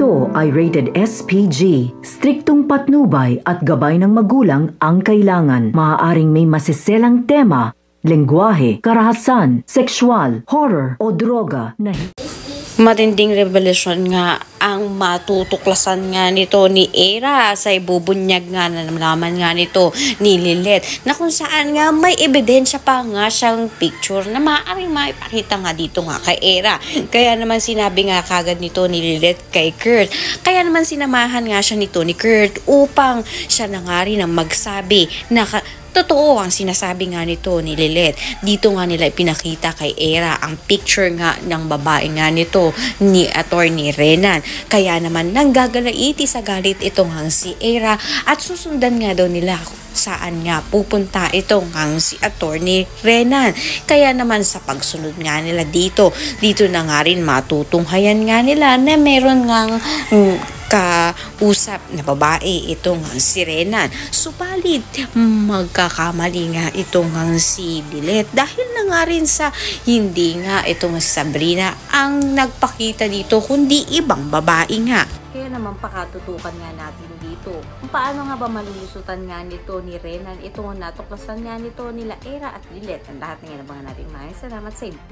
Ito ay rated SPG. Striktong patnubay at gabay ng magulang ang kailangan. Maaaring may masiselang tema, lengguwahe, karahasan, sexual, horror o droga na matinding revelasyon nga ang matutuklasan nga nito ni Era sa ibubunyag nga na naman nga nito ni Lilith, na kung saan nga may ebidensya pa nga siyang picture na maaaring maipakita nga dito nga kay Era. Kaya naman sinabi nga kagad nito ni Lilith kay Kurt. Kaya naman sinamahan nga siya nito ni Kurt upang siya na nga rin ang magsabi na totoo ang sinasabi nga nito ni Lilith. Dito nga nila ipinakita kay Era ang picture nga ng babae nga nito ni Attorney Renan. Kaya naman nanggagalaiti sa galit itong hang si Era at susundan nga daw nila saan nga pupunta itong hang si Attorney Renan. Kaya naman sa pagsunod nga nila dito na nga rin matutunghayan nga nila na meron ngang kausap na babae itong si Renan. Subalit magkakamali nga itong si Lilith dahil na nga rin sa hindi nga itong si Sabrina ang nagpakita dito kundi ibang babae nga. Kaya naman pakatutukan nga natin dito kung paano nga ba malulusutan nga nito ni Renan itong natuklasan nga nito nila Era at Lilith. Ang lahat nga nabangan natin. Maraming salamat sa inyo.